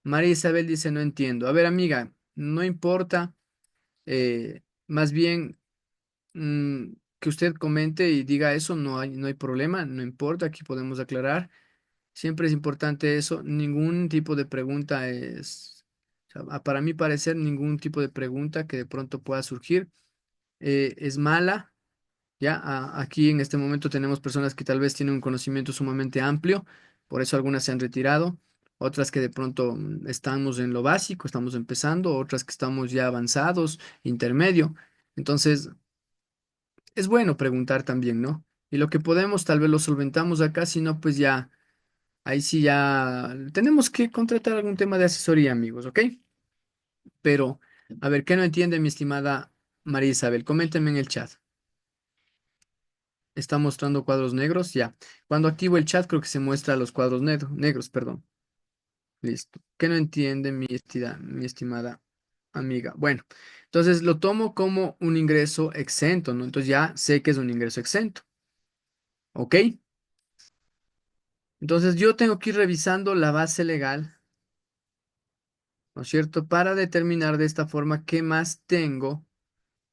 Speaker 1: María Isabel dice, no entiendo. A ver, amiga, no importa, más bien que usted comente y diga eso, no hay problema, no importa, aquí podemos aclarar. Siempre es importante eso, ningún tipo de pregunta o sea, para mi parecer, ningún tipo de pregunta que de pronto pueda surgir es mala. Ya, aquí en este momento tenemos personas que tal vez tienen un conocimiento sumamente amplio, por eso algunas se han retirado, otras que de pronto estamos en lo básico, estamos empezando, otras que estamos ya avanzados, intermedio. Entonces, es bueno preguntar también, ¿no? Y lo que podemos, tal vez lo solventamos acá, si no, pues ya Ahí sí ya tenemos que contratar algún tema de asesoría, amigos, ¿ok? Pero, a ver, ¿qué no entiende mi estimada María Isabel? Coméntenme en el chat. ¿Está mostrando cuadros negros? Ya. Cuando activo el chat, creo que se muestra los cuadros negros, perdón. Listo. ¿Qué no entiende mi estimada amiga? Bueno, entonces lo tomo como un ingreso exento, ¿no? Entonces ya sé que es un ingreso exento, ¿ok? Entonces yo tengo que ir revisando la base legal, ¿no es cierto? Para determinar de esta forma qué más tengo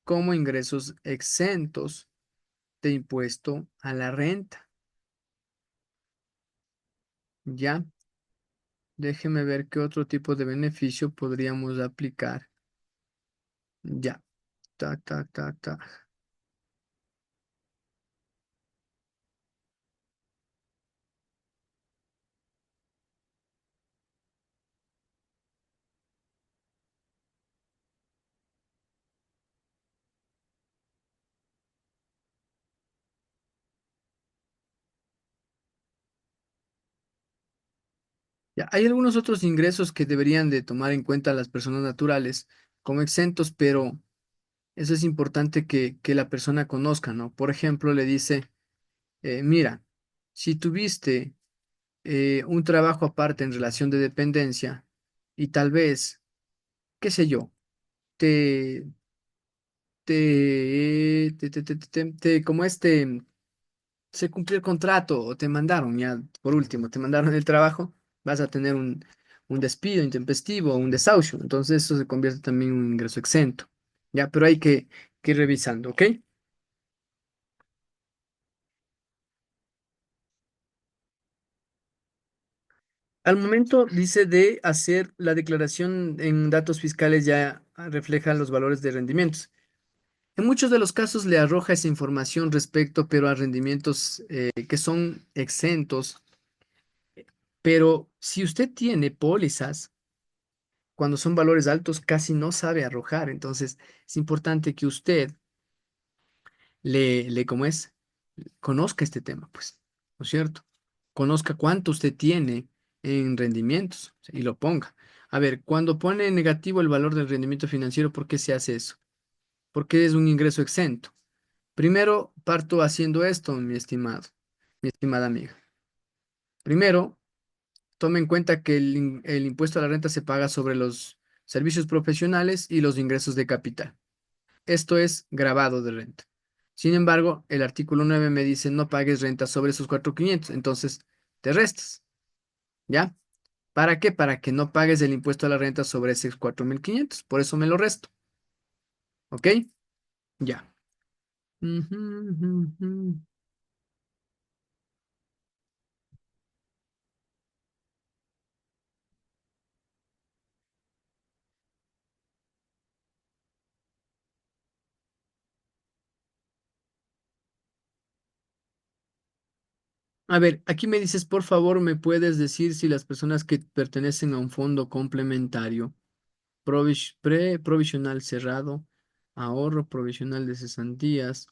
Speaker 1: como ingresos exentos de impuesto a la renta. Ya, déjeme ver qué otro tipo de beneficio podríamos aplicar. Ya, ta. Ya, hay algunos otros ingresos que deberían de tomar en cuenta las personas naturales como exentos, pero eso es importante que la persona conozca, ¿no? Por ejemplo, le dice, mira, si tuviste un trabajo aparte en relación de dependencia y tal vez, qué sé yo, te, como se cumplió el contrato o te mandaron, ya por último, te mandaron el trabajo, vas a tener un despido intempestivo o un desahucio. Entonces eso se convierte también en un ingreso exento. Ya, pero hay que ir revisando, ¿ok? Al momento dice de hacer la declaración en datos fiscales ya refleja los valores de rendimientos. En muchos de los casos le arroja esa información respecto, pero a rendimientos que son exentos. Pero si usted tiene pólizas, cuando son valores altos casi no sabe arrojar. Entonces, es importante que usted ¿cómo es? Conozca este tema, pues, ¿no es cierto? Conozca cuánto usted tiene en rendimientos y lo ponga. A ver, cuando pone en negativo el valor del rendimiento financiero, ¿por qué se hace eso? Porque es un ingreso exento. Primero, parto haciendo esto, mi estimada amiga. Primero, tome en cuenta que el impuesto a la renta se paga sobre los servicios profesionales y los ingresos de capital. Esto es grabado de renta. Sin embargo, el artículo 9 me dice no pagues renta sobre esos 4.500, entonces te restas, ¿ya? ¿Para qué? Para que no pagues el impuesto a la renta sobre esos 4.500. Por eso me lo resto, ¿ok? Ya. Ujú, ujú. A ver, aquí me dices, por favor, ¿me puedes decir si las personas que pertenecen a un fondo complementario, provisional cerrado, ahorro provisional de cesantías,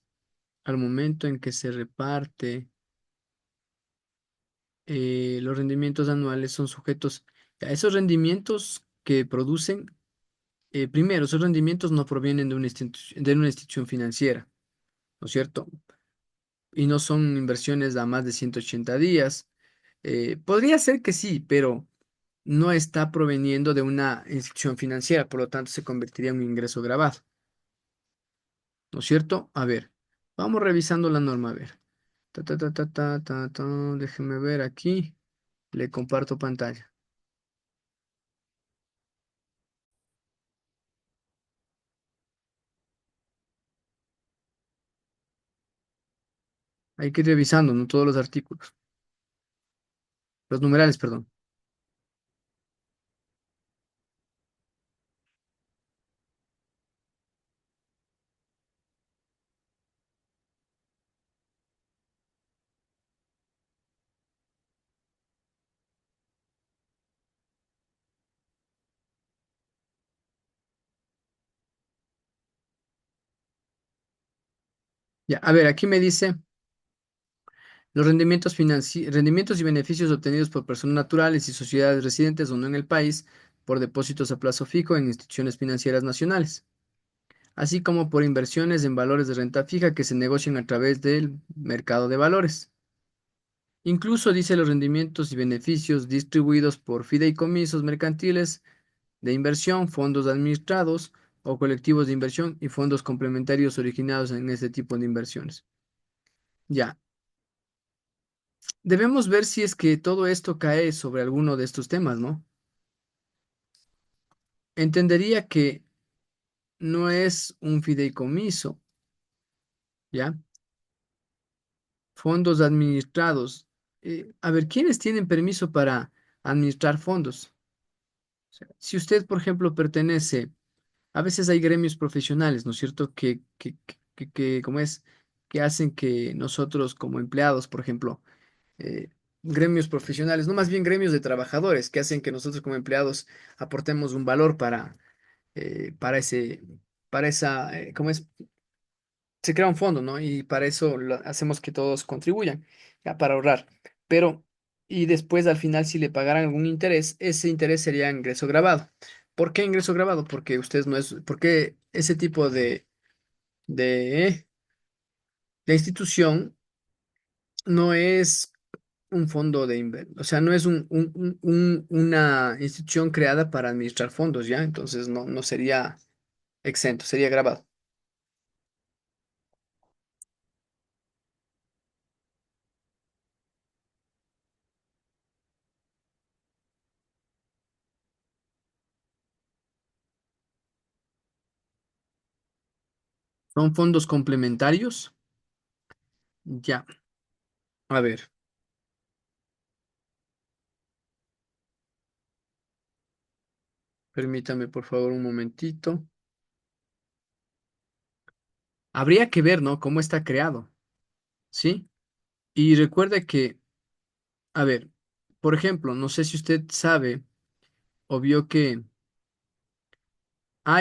Speaker 1: al momento en que se reparte, los rendimientos anuales son sujetos a esos rendimientos que producen, primero, esos rendimientos no provienen de una institución financiera, ¿no es cierto? Y no son inversiones a más de 180 días. Podría ser que sí, pero no está proveniendo de una institución financiera, por lo tanto se convertiría en un ingreso grabado, ¿no es cierto? A ver, vamos revisando la norma, a ver. Déjeme ver aquí, le comparto pantalla. Hay que ir revisando, no todos los artículos, los numerales, perdón. Ya, a ver, aquí me dice, Los rendimientos y beneficios obtenidos por personas naturales y sociedades residentes o no en el país por depósitos a plazo fijo en instituciones financieras nacionales, así como por inversiones en valores de renta fija que se negocian a través del mercado de valores. Incluso dice los rendimientos y beneficios distribuidos por fideicomisos mercantiles de inversión, fondos administrados o colectivos de inversión y fondos complementarios originados en este tipo de inversiones. Ya, debemos ver si es que todo esto cae sobre alguno de estos temas, ¿no? Entendería que no es un fideicomiso, ¿ya? Fondos administrados. A ver, ¿quiénes tienen permiso para administrar fondos? O sea, si usted, por ejemplo, pertenece, a veces hay gremios profesionales, ¿no es cierto? ¿Cómo es? Que hacen que nosotros como empleados, por ejemplo, eh, gremios profesionales, no más bien gremios de trabajadores, que hacen que nosotros como empleados aportemos un valor para ese, para esa, ¿cómo es? Se crea un fondo, ¿no? Y para eso hacemos que todos contribuyan, ya, para ahorrar. Pero, y después al final, si le pagaran algún interés, ese interés sería ingreso grabado. ¿Por qué ingreso grabado? Porque ustedes no es, porque ese tipo de, de institución no es un fondo de inversión, o sea, no es una institución creada para administrar fondos, ¿ya? Entonces no sería exento, sería grabado. ¿Son fondos complementarios? Ya, a ver, permítame por favor un momentito. Habría que ver, ¿no? Cómo está creado, ¿sí? Y recuerde que, a ver, por ejemplo, no sé si usted sabe o vio que,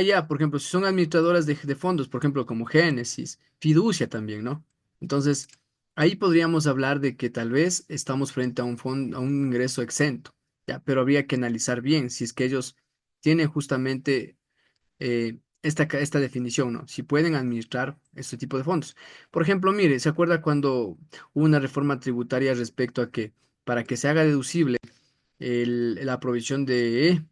Speaker 1: ya, por ejemplo, si son administradoras de fondos, por ejemplo, como Génesis, Fiducia también, ¿no? Entonces, ahí podríamos hablar de que tal vez estamos frente a un fondo, a un ingreso exento, ¿ya? Pero habría que analizar bien si es que ellos tienen justamente esta definición, ¿no? Si pueden administrar este tipo de fondos. Por ejemplo, mire, ¿se acuerda cuando hubo una reforma tributaria respecto a que para que se haga deducible la provisión de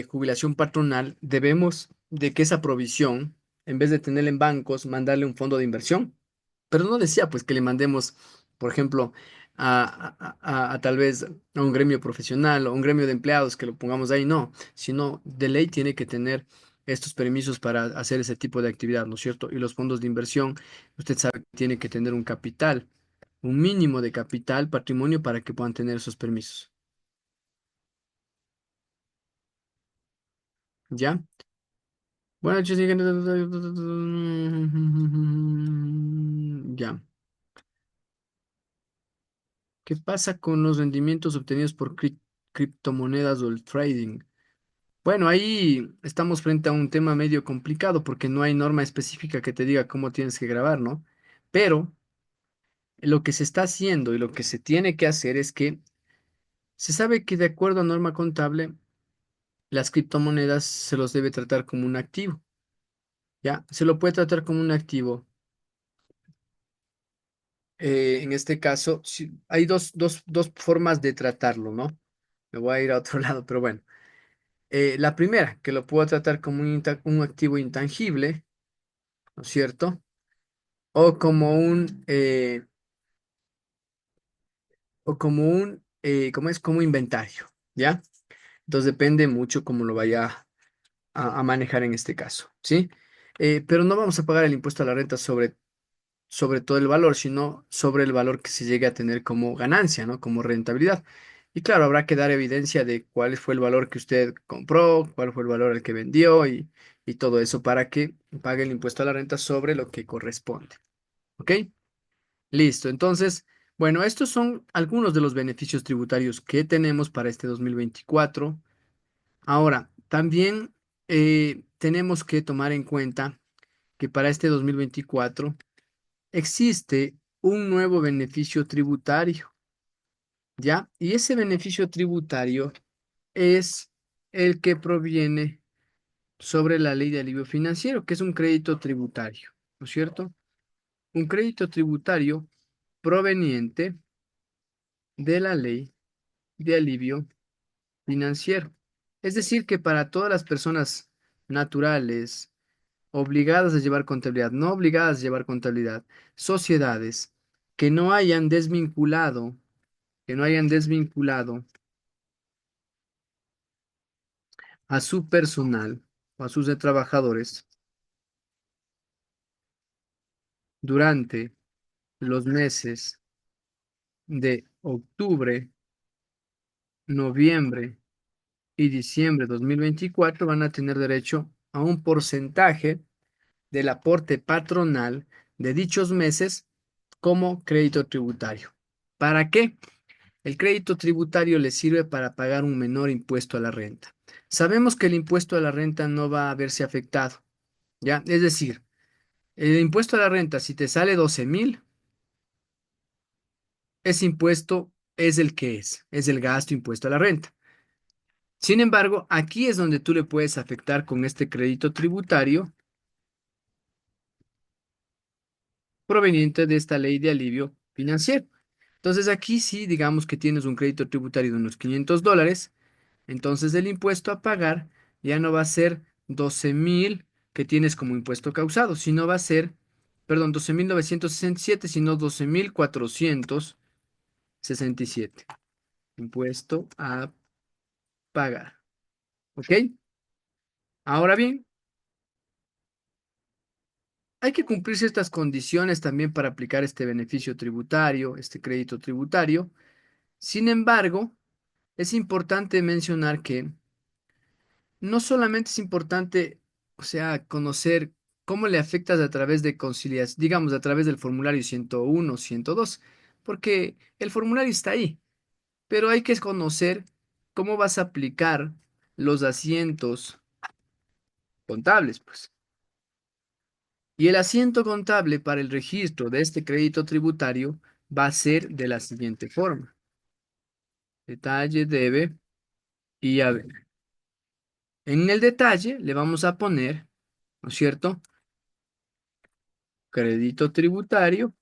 Speaker 1: jubilación patronal, debemos de que esa provisión, en vez de tenerla en bancos, mandarle un fondo de inversión? Pero no decía pues que le mandemos, por ejemplo, a tal vez a un gremio profesional o un gremio de empleados que lo pongamos ahí, no, sino de ley tiene que tener estos permisos para hacer ese tipo de actividad, ¿no es cierto? Y los fondos de inversión, usted sabe que tiene que tener un capital, un mínimo de capital, patrimonio para que puedan tener esos permisos. ¿Ya? Bueno, ya. ¿Qué pasa con los rendimientos obtenidos por criptomonedas o el trading? Bueno, ahí estamos frente a un tema medio complicado porque no hay norma específica que te diga cómo tienes que grabar, ¿no? Pero lo que se está haciendo y lo que se tiene que hacer es que se sabe que de acuerdo a norma contable, las criptomonedas se los debe tratar como un activo, ¿ya? Se lo puede tratar como un activo. En este caso, hay dos formas de tratarlo, ¿no? Me voy a ir a otro lado, pero bueno. La primera, que lo puedo tratar como un activo intangible, ¿no es cierto? O como ¿cómo es? Como inventario, ¿ya? Entonces depende mucho cómo lo vaya a manejar en este caso, ¿sí? Pero no vamos a pagar el impuesto a la renta sobre todo el valor, sino sobre el valor que se llegue a tener como ganancia, ¿no? Como rentabilidad. Y claro, habrá que dar evidencia de cuál fue el valor que usted compró, cuál fue el valor al que vendió y todo eso para que pague el impuesto a la renta sobre lo que corresponde. ¿Ok? Listo. Entonces, bueno, estos son algunos de los beneficios tributarios que tenemos para este 2024. Ahora, también tenemos que tomar en cuenta que para este 2024 existe un nuevo beneficio tributario, ¿ya? Y ese beneficio tributario es el que proviene sobre la ley de alivio financiero, que es un crédito tributario, ¿no es cierto? Un crédito tributario proveniente de la ley de alivio financiero. Es decir, que para todas las personas naturales, obligadas a llevar contabilidad, no obligadas a llevar contabilidad, sociedades que no hayan desvinculado, que no hayan desvinculado a su personal o a sus trabajadores durante los meses de octubre, noviembre y diciembre de 2024 van a tener derecho a un porcentaje del aporte patronal de dichos meses como crédito tributario. ¿Para qué? El crédito tributario les sirve para pagar un menor impuesto a la renta. Sabemos que el impuesto a la renta no va a verse afectado, ¿ya? Es decir, el impuesto a la renta, si te sale 12,000, ese impuesto es el que es el gasto impuesto a la renta. Sin embargo, aquí es donde tú le puedes afectar con este crédito tributario proveniente de esta ley de alivio financiero. Entonces aquí sí, digamos que tienes un crédito tributario de unos $500, entonces el impuesto a pagar ya no va a ser 12,000 que tienes como impuesto causado, sino va a ser, perdón, 12,967, sino 12,467. Impuesto a pagar. ¿Ok? Ahora bien, hay que cumplir ciertas condiciones también para aplicar este beneficio tributario, este crédito tributario. Sin embargo, es importante mencionar que no solamente es importante, o sea, conocer cómo le afectas a través de conciliación, digamos, a través del formulario 101, 102, porque el formulario está ahí, pero hay que conocer cómo vas a aplicar los asientos contables, pues. Y el asiento contable para el registro de este crédito tributario va a ser de la siguiente forma. Detalle, debe y haber. En el detalle le vamos a poner, ¿no es cierto? Crédito tributario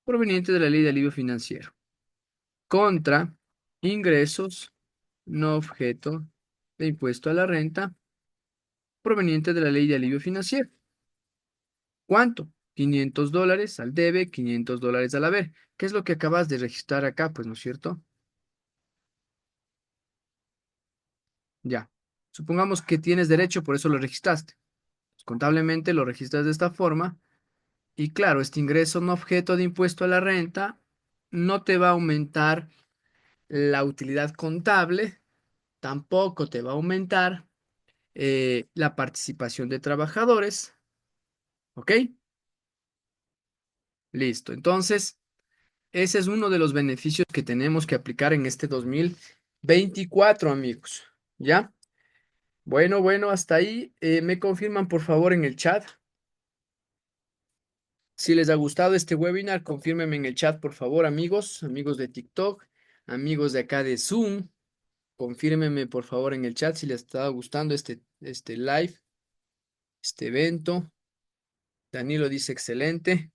Speaker 1: proveniente de la ley de alivio financiero. Contra ingresos no objeto de impuesto a la renta proveniente de la ley de alivio financiero. ¿Cuánto? $500 al debe, $500 al haber. ¿Qué es lo que acabas de registrar acá? Pues, ¿no es cierto? Ya. Supongamos que tienes derecho, por eso lo registraste. Contablemente lo registras de esta forma. Y claro, este ingreso no objeto de impuesto a la renta no te va a aumentar la utilidad contable, tampoco te va a aumentar la participación de trabajadores. ¿Ok? Listo. Entonces, ese es uno de los beneficios que tenemos que aplicar en este 2024, amigos. ¿Ya? Bueno, bueno, hasta ahí. Me confirman, por favor, en el chat. Si les ha gustado este webinar, confírmenme en el chat, por favor, amigos, amigos de TikTok, amigos de acá de Zoom. Confírmenme, por favor, en el chat si les está gustando este live, este evento. Danilo dice excelente.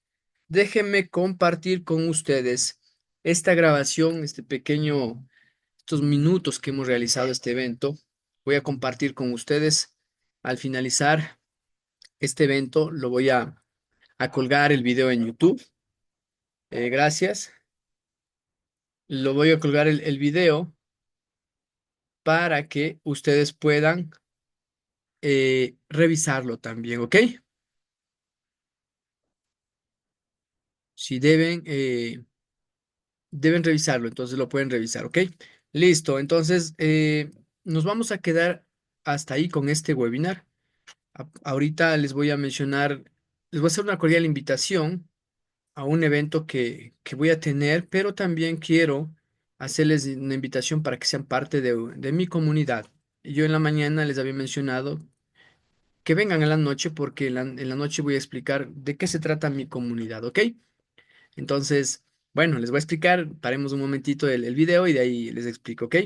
Speaker 1: Déjenme compartir con ustedes esta grabación, estos minutos que hemos realizado este evento. Voy a compartir con ustedes al finalizar este evento. Lo voy a colgar el video en YouTube. Gracias. Lo voy a colgar el video para que ustedes puedan revisarlo también, ¿ok? Si deben revisarlo, entonces lo pueden revisar, ¿ok? Listo, entonces nos vamos a quedar hasta ahí con este webinar. Ahorita les voy a mencionar, les voy a hacer una cordial invitación a un evento que voy a tener, pero también quiero hacerles una invitación para que sean parte de mi comunidad. Yo en la mañana les había mencionado que vengan en la noche porque en la noche voy a explicar de qué se trata mi comunidad, ¿ok? Entonces, bueno, les voy a explicar, paremos un momentito el video y de ahí les explico, ¿ok?